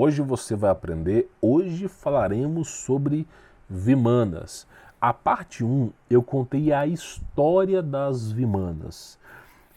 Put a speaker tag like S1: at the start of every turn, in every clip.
S1: hoje você vai aprender, hoje falaremos sobre Vimanas. A parte 1 eu contei a história das Vimanas,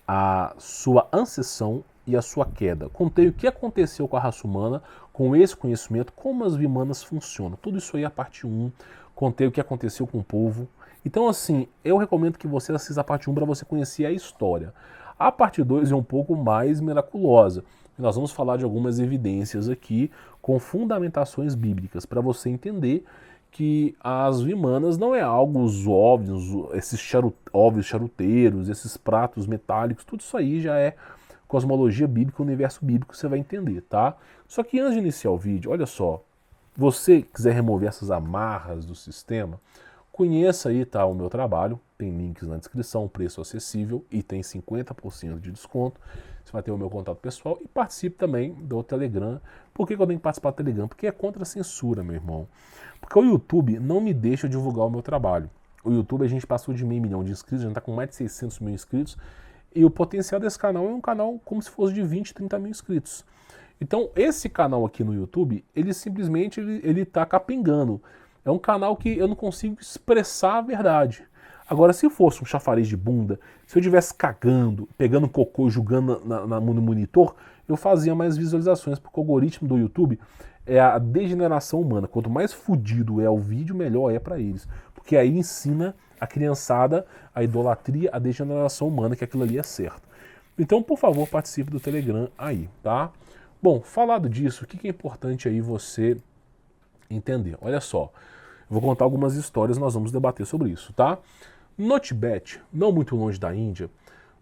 S1: a sua ascensão e a sua queda. Contei o que aconteceu com a raça humana, com esse conhecimento, como as Vimanas funcionam. Tudo isso aí é a parte 1. Contei o que aconteceu com o povo. Então assim, eu recomendo que você assista a parte 1 para você conhecer a história. A parte 2 é um pouco mais miraculosa. Nós vamos falar de algumas evidências aqui com fundamentações bíblicas para você entender que as Vimanas não é algo os óbvios, esses óbvios charuteiros, esses pratos metálicos, tudo isso aí já é cosmologia bíblica, universo bíblico, você vai entender, tá? Só que antes de iniciar o vídeo, olha só, você quiser remover essas amarras do sistema, conheça aí, tá, o meu trabalho, tem links na descrição, preço acessível e tem 50% de desconto. Você vai ter o meu contato pessoal e participe também do Telegram. Por que eu tenho que participar do Telegram? Porque é contra a censura, meu irmão. Porque o YouTube não me deixa divulgar o meu trabalho. O YouTube, a gente passou de 500 mil de inscritos, a gente está com mais de 600 mil inscritos. E o potencial desse canal é um canal como se fosse de 20, 30 mil inscritos. Então, esse canal aqui no YouTube, ele simplesmente ele tá capengando. É um canal que eu não consigo expressar a verdade. Agora, se fosse um chafariz de bunda, se eu estivesse cagando, pegando cocô e jogando no monitor, eu fazia mais visualizações, porque o algoritmo do YouTube é a degeneração humana. Quanto mais fudido é o vídeo, melhor é para eles. Porque aí ensina a criançada a idolatria, a degeneração humana, que aquilo ali é certo. Então, por favor, participe do Telegram aí, tá? Bom, falado disso, o que é importante aí você entender? Olha só, eu vou contar algumas histórias, nós vamos debater sobre isso, tá? No Tibete, não muito longe da Índia,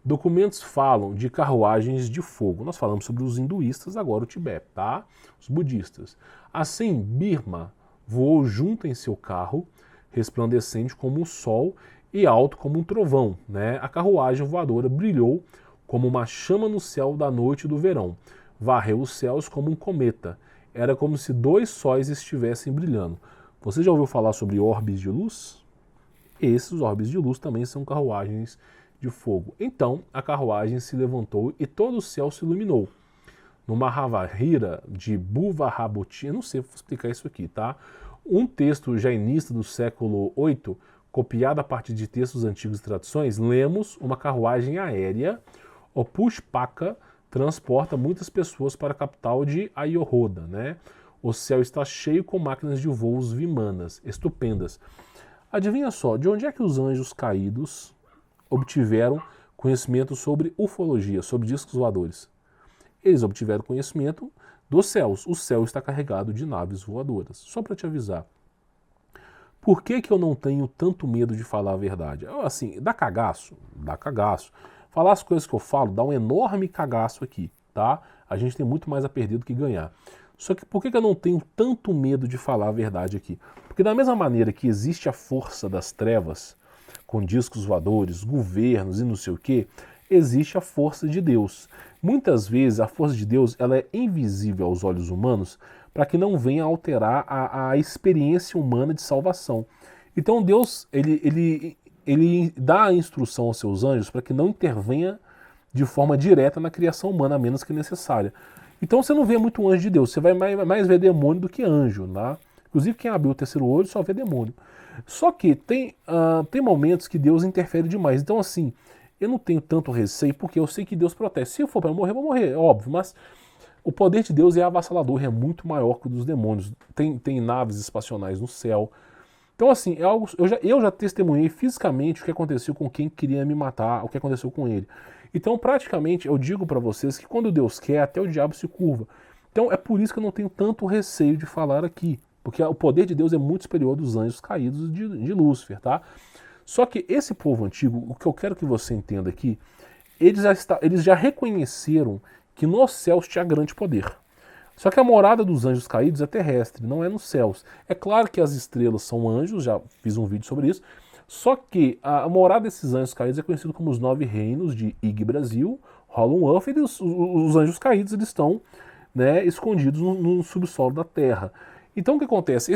S1: documentos falam de carruagens de fogo. Nós falamos sobre os hinduístas, agora o Tibete, tá? Os budistas. Assim, Birma voou junto em seu carro, resplandecente como o sol e alto como um trovão, né? A carruagem voadora brilhou como uma chama no céu da noite do verão. Varreu os céus como um cometa. Era como se 2 sóis estivessem brilhando. Você já ouviu falar sobre orbes de luz? Esses orbes de luz também são carruagens de fogo. Então a carruagem se levantou e todo o céu se iluminou. No Mahavahira de Bhuvarabhuti, eu não sei explicar isso aqui, tá? Um texto jainista do século VIII, copiado a partir de textos antigos e tradições, lemos uma carruagem aérea, o Pushpaka, transporta muitas pessoas para a capital de Ayodhya, né? O céu está cheio com máquinas de voos Vimanas, estupendas. Adivinha só, de onde é que os anjos caídos obtiveram conhecimento sobre ufologia, sobre discos voadores? Eles obtiveram conhecimento dos céus. O céu está carregado de naves voadoras. Só para te avisar. Por que eu não tenho tanto medo de falar a verdade? Assim, dá cagaço? Dá cagaço. Falar as coisas que eu falo dá um enorme cagaço aqui, tá? A gente tem muito mais a perder do que ganhar. Só que por que eu não tenho tanto medo de falar a verdade aqui? Porque da mesma maneira que existe a força das trevas, com discos voadores, governos e não sei o que, existe a força de Deus. Muitas vezes a força de Deus ela é invisível aos olhos humanos para que não venha alterar a experiência humana de salvação. Então Deus ele dá a instrução aos seus anjos para que não intervenha de forma direta na criação humana, a menos que necessária. Então você não vê muito anjo de Deus, você vai mais ver demônio do que anjo, né? Inclusive quem abriu o terceiro olho só vê demônio. Só que tem momentos que Deus interfere demais. Então assim, eu não tenho tanto receio porque eu sei que Deus protege. Se eu for para morrer, eu vou morrer, é óbvio. Mas o poder de Deus é avassalador, é muito maior que o dos demônios. Tem naves espacionais no céu. Então assim, é algo, eu já testemunhei fisicamente o que aconteceu com quem queria me matar, o que aconteceu com ele. Então praticamente eu digo para vocês que quando Deus quer, até o diabo se curva. Então é por isso que eu não tenho tanto receio de falar aqui. Porque o poder de Deus é muito superior dos anjos caídos de Lúcifer, tá? Só que esse povo antigo, o que eu quero que você entenda aqui, eles já reconheceram que nos céus tinha grande poder. Só que a morada dos anjos caídos é terrestre, não é nos céus. É claro que as estrelas são anjos, já fiz um vídeo sobre isso, só que a morada desses anjos caídos é conhecido como os 9 reinos de Yggdrasil, Hollow e os anjos caídos eles estão, né, escondidos no subsolo da Terra. Então o que acontece?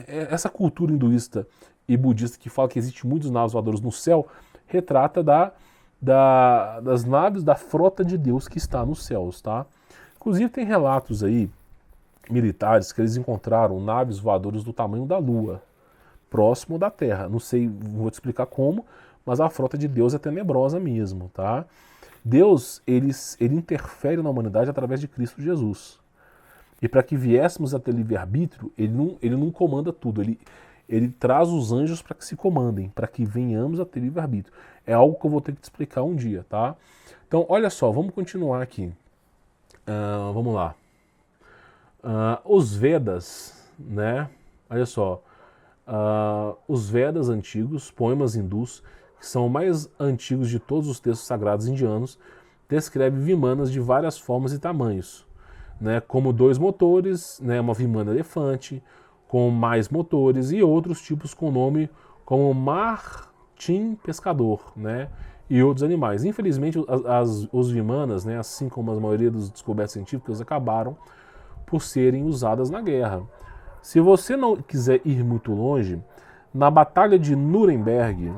S1: Essa cultura hinduísta e budista que fala que existe muitos naves voadores no céu, retrata das naves da frota de Deus que está nos céus, tá? Inclusive tem relatos aí militares que eles encontraram naves voadoras do tamanho da Lua, próximo da Terra. Não sei, vou te explicar como, mas a frota de Deus é tenebrosa mesmo, tá? Deus, ele interfere na humanidade através de Cristo Jesus. E para que viéssemos a ter livre-arbítrio, ele não comanda tudo, ele traz os anjos para que se comandem, para que venhamos a ter livre-arbítrio. É algo que eu vou ter que te explicar um dia, tá? Então, olha só, vamos continuar aqui. Vamos lá. Os Vedas, né? Olha só. Os Vedas antigos, poemas hindus, que são os mais antigos de todos os textos sagrados indianos, descrevem vimanas de várias formas e tamanhos, né? Como 2 motores, né? Uma vimana elefante, com mais motores e outros tipos com nome como martim pescador, né? E outros animais. Infelizmente, os vimanas, né? Assim como a maioria dos descobertas científicas, acabaram por serem usadas na guerra. Se você não quiser ir muito longe, na Batalha de Nuremberg,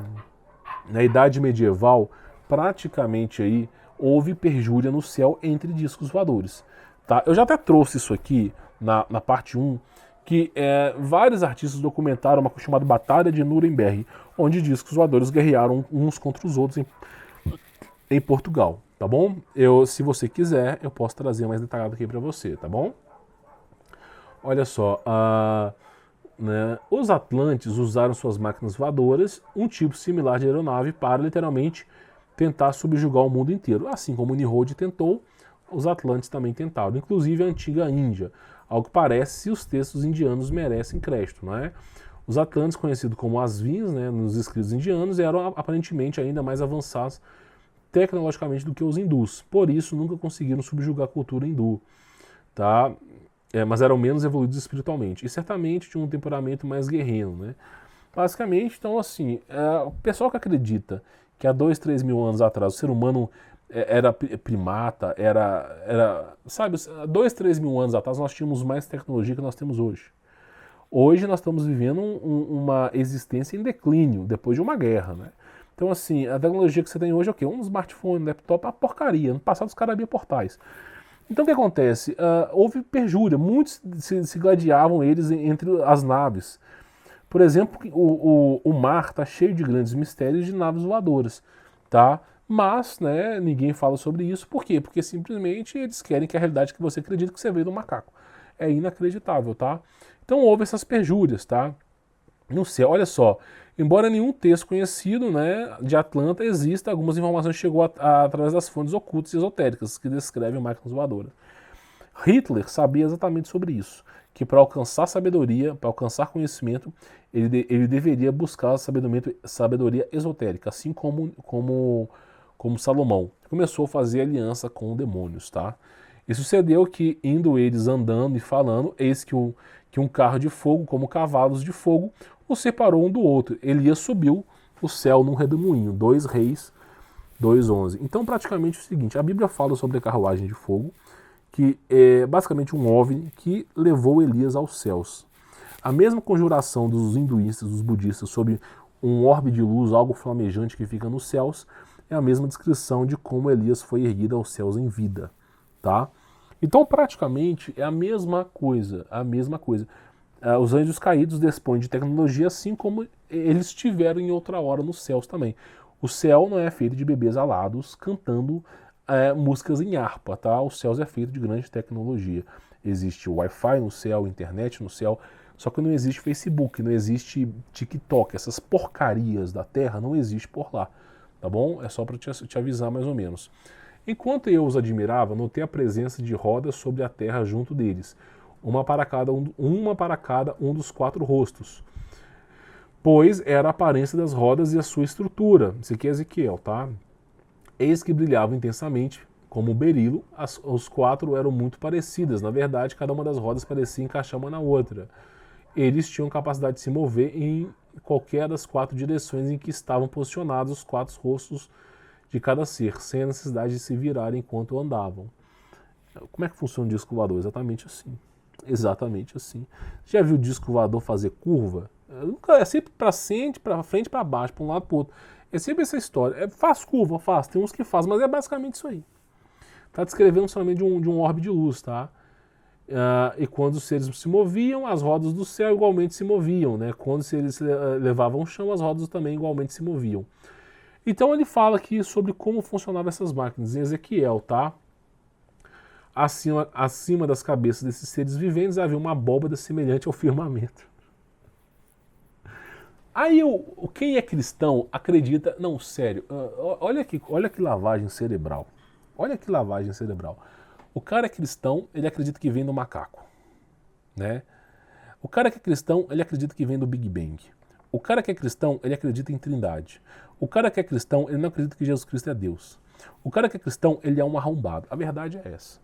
S1: na Idade Medieval, praticamente aí houve perjúria no céu entre discos voadores. Tá? Eu já até trouxe isso aqui na parte 1, que vários artistas documentaram uma chamada Batalha de Nuremberg, onde discos voadores guerrearam uns contra os outros em Portugal, tá bom? Se você quiser, eu posso trazer mais detalhado aqui para você, tá bom? Olha só, né, os atlantes usaram suas máquinas voadoras, um tipo similar de aeronave, para literalmente tentar subjugar o mundo inteiro. Assim como o Nimrod tentou, os atlantes também tentaram, inclusive a antiga Índia. Ao que parece, se os textos indianos merecem crédito, não é? Os atlantes, conhecidos como Asvins, né, nos escritos indianos, eram aparentemente ainda mais avançados tecnologicamente do que os hindus. Por isso, nunca conseguiram subjugar a cultura hindu, tá? Mas eram menos evoluídos espiritualmente. E certamente tinham um temperamento mais guerreiro, né? Basicamente, então, assim, o pessoal que acredita que há 2, 3 mil anos atrás o ser humano era primata, sabe, 2, 3 mil anos atrás nós tínhamos mais tecnologia que nós temos hoje. Hoje nós estamos vivendo uma existência em declínio, depois de uma guerra, né? Então, assim, a tecnologia que você tem hoje é o quê? Um smartphone, um laptop, uma porcaria. No passado os caras abriam portais. Então o que acontece? Houve perjúria, muitos se gladiavam eles entre as naves. Por exemplo, o mar está cheio de grandes mistérios de naves voadoras, tá? Mas, né, ninguém fala sobre isso. Por quê? Porque simplesmente eles querem que a realidade que você acredita que você veio do macaco. É inacreditável, tá? Então houve essas perjúrias, tá? No céu, olha só, embora nenhum texto conhecido, né, de Atlanta exista, algumas informações chegou através das fontes ocultas e esotéricas que descrevem máquinas voadoras. Hitler sabia exatamente sobre isso, que para alcançar sabedoria, para alcançar conhecimento, ele deveria buscar sabedoria esotérica, assim como Salomão. Começou a fazer aliança com demônios, tá? E sucedeu que, indo eles andando e falando, eis que um carro de fogo, como cavalos de fogo, os separou um do outro. Elias subiu o céu num redemoinho. 2 Reis 2:11. Então, praticamente é o seguinte, a Bíblia fala sobre a carruagem de fogo, que é basicamente um OVNI que levou Elias aos céus. A mesma conjuração dos hinduístas, dos budistas, sobre um orbe de luz, algo flamejante que fica nos céus, é a mesma descrição de como Elias foi erguido aos céus em vida, tá? Então, praticamente, é a mesma coisa, os anjos caídos dispõem de tecnologia, assim como eles tiveram em outra hora nos céus também. O céu não é feito de bebês alados cantando músicas em harpa, tá? O céu é feito de grande tecnologia. Existe Wi-Fi no céu, internet no céu, só que não existe Facebook, não existe TikTok, essas porcarias da Terra não existem por lá, tá bom? É só para te avisar mais ou menos. Enquanto eu os admirava, notei a presença de rodas sobre a terra junto deles, uma para cada um dos 4 rostos, pois era a aparência das rodas e a sua estrutura. Isso aqui é Ezequiel, tá? Eis que brilhavam intensamente, como o berilo, os 4 eram muito parecidas. Na verdade, cada uma das rodas parecia encaixar uma na outra. Eles tinham capacidade de se mover em qualquer das 4 direções em que estavam posicionados os 4 rostos de cada ser, sem a necessidade de se virar enquanto andavam. Como é que funciona o disco voador? Exatamente assim. Exatamente assim. Já viu o disco voador fazer curva? É sempre para frente, para baixo, para um lado, para o outro. É sempre essa história. Faz curva, faz. Tem uns que faz, mas é basicamente isso aí. Tá descrevendo somente de um orbe de luz, tá? E quando os seres se moviam, as rodas do céu igualmente se moviam, né? Quando os seres levavam o chão, as rodas também igualmente se moviam. Então ele fala aqui sobre como funcionavam essas máquinas em Ezequiel, tá? Acima das cabeças desses seres viventes havia uma abóbada semelhante ao firmamento. Aí quem é cristão acredita... Não, sério, olha que lavagem cerebral. Olha que lavagem cerebral. O cara é cristão, ele acredita que vem do macaco, né? O cara que é cristão, ele acredita que vem do Big Bang. O cara que é cristão, ele acredita em trindade. O cara que é cristão, ele não acredita que Jesus Cristo é Deus. O cara que é cristão, ele é um arrombado. A verdade é essa.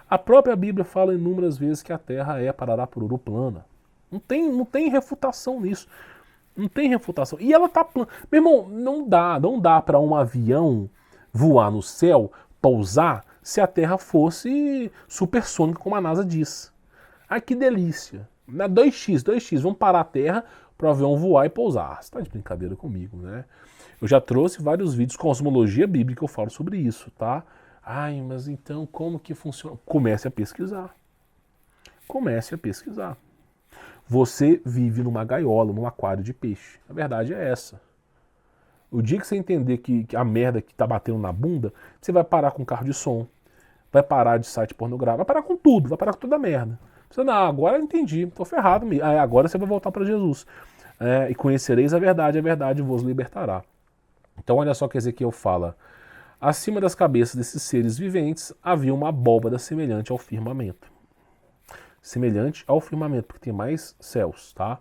S1: A própria Bíblia fala inúmeras vezes que a Terra é parará poruru plana. Não tem refutação nisso. Não tem refutação. E ela tá plana. Meu irmão, não dá para um avião voar no céu, pousar, se a Terra fosse supersônica, como a NASA diz. Ai, que delícia. 2x, vamos parar a Terra para o avião voar e pousar. Você tá de brincadeira comigo, né? Eu já trouxe vários vídeos com cosmologia bíblica que eu falo sobre isso, tá? Ai, mas então como que funciona? Comece a pesquisar. Comece a pesquisar. Você vive numa gaiola, num aquário de peixe. A verdade é essa. O dia que você entender que a merda que tá batendo na bunda, você vai parar com carro de som, vai parar de site pornográfico, vai parar com tudo, vai parar com toda a merda. Você, não, agora eu entendi, tô ferrado mesmo. Agora você vai voltar para Jesus. E conhecereis a verdade vos libertará. Então olha só o que Ezequiel fala. Acima das cabeças desses seres viventes havia uma abóbada semelhante ao firmamento. Semelhante ao firmamento, porque tem mais céus, tá?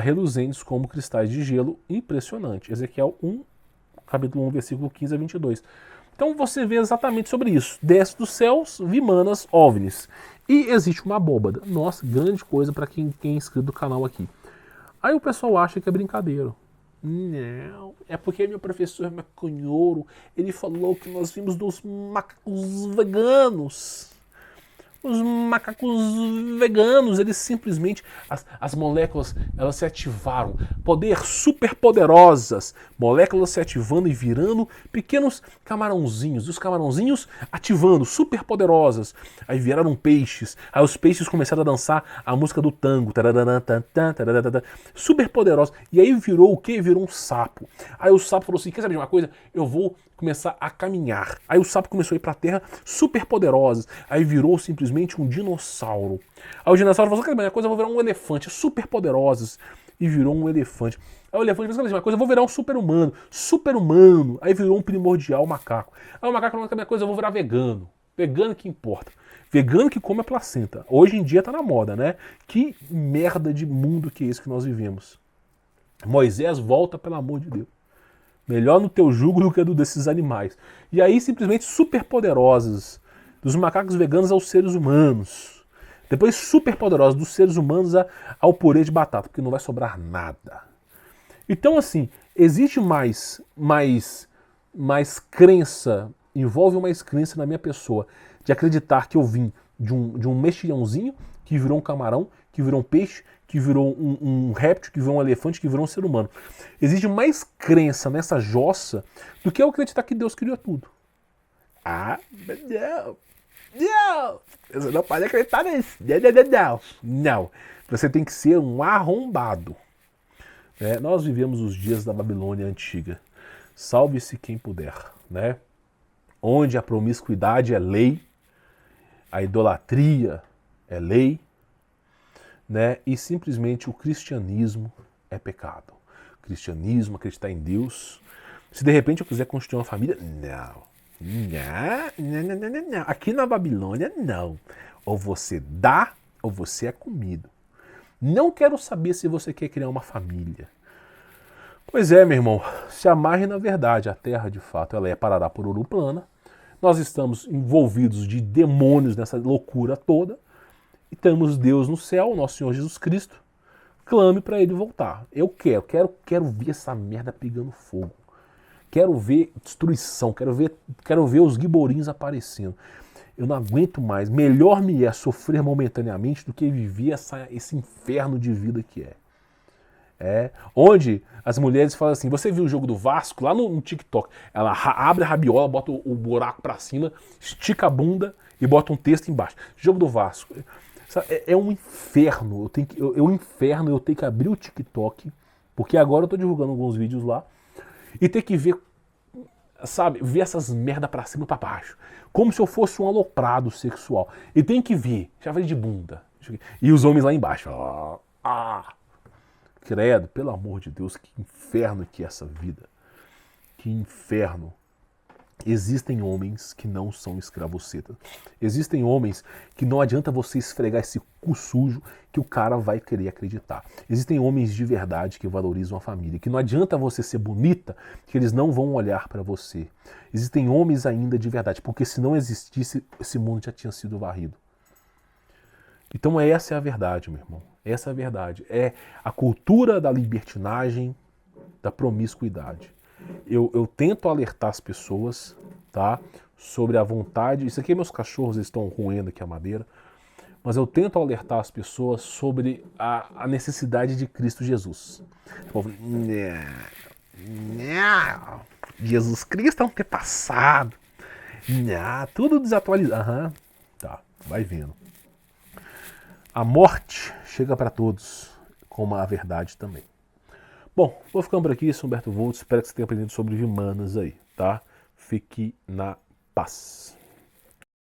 S1: Reluzentes como cristais de gelo, impressionante. Ezequiel 1, capítulo 1, versículo 15 a 22. Então você vê exatamente sobre isso. Desce dos céus, vimanas, ovnis. E existe uma abóbada. Nossa, grande coisa para quem é inscrito do canal aqui. Aí o pessoal acha que é brincadeira. Não, é porque meu professor maconheiro, ele falou que nós vimos dos macacos veganos. Os macacos veganos, eles simplesmente, as moléculas, elas se ativaram. Poder super poderosas. Moléculas se ativando e virando pequenos camarãozinhos. Os camarãozinhos ativando, super poderosas. Aí viraram peixes. Aí os peixes começaram a dançar a música do tango. Super poderosos. E aí virou o quê? Virou um sapo. Aí o sapo falou assim, quer saber de uma coisa? Eu vou começar a caminhar. Aí o sapo começou a ir para a terra super poderosas. Aí virou simplesmente um dinossauro. Aí o dinossauro falou, quer saber de uma coisa? Eu vou virar um elefante super poderosos. E virou um elefante. Aí o elefante falou, quer saber de uma coisa? Eu vou virar um super-humano. Super-humano. Aí virou um primordial macaco. Aí o macaco falou, quer saber de uma coisa? Eu vou virar vegano. Vegano que importa. Vegano que come a placenta. Hoje em dia tá na moda, né? Que merda de mundo que é esse que nós vivemos. Moisés, volta, pelo amor de Deus. Melhor no teu jugo do que do desses animais. E aí, simplesmente, super poderosos. Dos macacos veganos aos seres humanos. Depois, super poderosos dos seres humanos ao purê de batata, porque não vai sobrar nada. Então, assim, existe mais crença, envolve mais crença na minha pessoa, de acreditar que eu vim de um mexilhãozinho que virou um camarão, que virou um peixe, que virou um réptil, que virou um elefante, que virou um ser humano. Existe mais crença nessa jossa do que eu acreditar que Deus criou tudo. Não! Você não pode acreditar nisso. Não. Você tem que ser um arrombado. Nós vivemos os dias da Babilônia antiga. Salve-se quem puder, né? Onde a promiscuidade é lei, a idolatria é lei, né? E simplesmente o cristianismo é pecado. O cristianismo, acreditar em Deus. Se de repente eu quiser construir uma família, não. Aqui na Babilônia, não. Ou você dá, ou você é comido. Não quero saber se você quer criar uma família. Pois é, meu irmão, se amarre na verdade. A terra, de fato, ela é parará poruru plana. Nós estamos envolvidos de demônios nessa loucura toda. E temos Deus no céu, nosso Senhor Jesus Cristo. Clame para ele voltar. Eu quero ver essa merda pegando fogo. Quero ver destruição, quero ver os guiborinhos aparecendo. Eu não aguento mais. Melhor me é sofrer momentaneamente do que viver esse inferno de vida que é. Onde as mulheres falam assim, você viu o jogo do Vasco lá no TikTok, ela abre a rabiola, bota o buraco pra cima, estica a bunda e bota um texto embaixo. Jogo do Vasco. É um inferno. Eu tenho que abrir o TikTok, porque agora eu tô divulgando alguns vídeos lá, e ter que ver, sabe, ver essas merda pra cima e pra baixo. Como se eu fosse um aloprado sexual. E tem que ver, já falei de bunda. E os homens lá embaixo. Credo, pelo amor de Deus, que inferno que é essa vida. Que inferno. Existem homens que não são escravocetas. Existem homens que não adianta você esfregar esse cu sujo que o cara vai querer acreditar. Existem homens de verdade que valorizam a família, que não adianta você ser bonita que eles não vão olhar para você. Existem homens ainda de verdade, porque se não existisse, esse mundo já tinha sido varrido. Então essa é a verdade, meu irmão. Essa é a verdade. É a cultura da libertinagem, da promiscuidade. Eu tento alertar as pessoas, tá, sobre a vontade. Isso aqui, meus cachorros estão roendo aqui a madeira. Mas eu tento alertar as pessoas sobre a necessidade de Cristo Jesus. O povo, Jesus Cristo é um antepassado. Tudo desatualizado. Tá, vai vendo. A morte chega para todos, como a verdade também. Bom, vou ficando por aqui, sou Humberto Volts, espero que você tenha aprendido sobre Vimanas aí, tá? Fique na paz.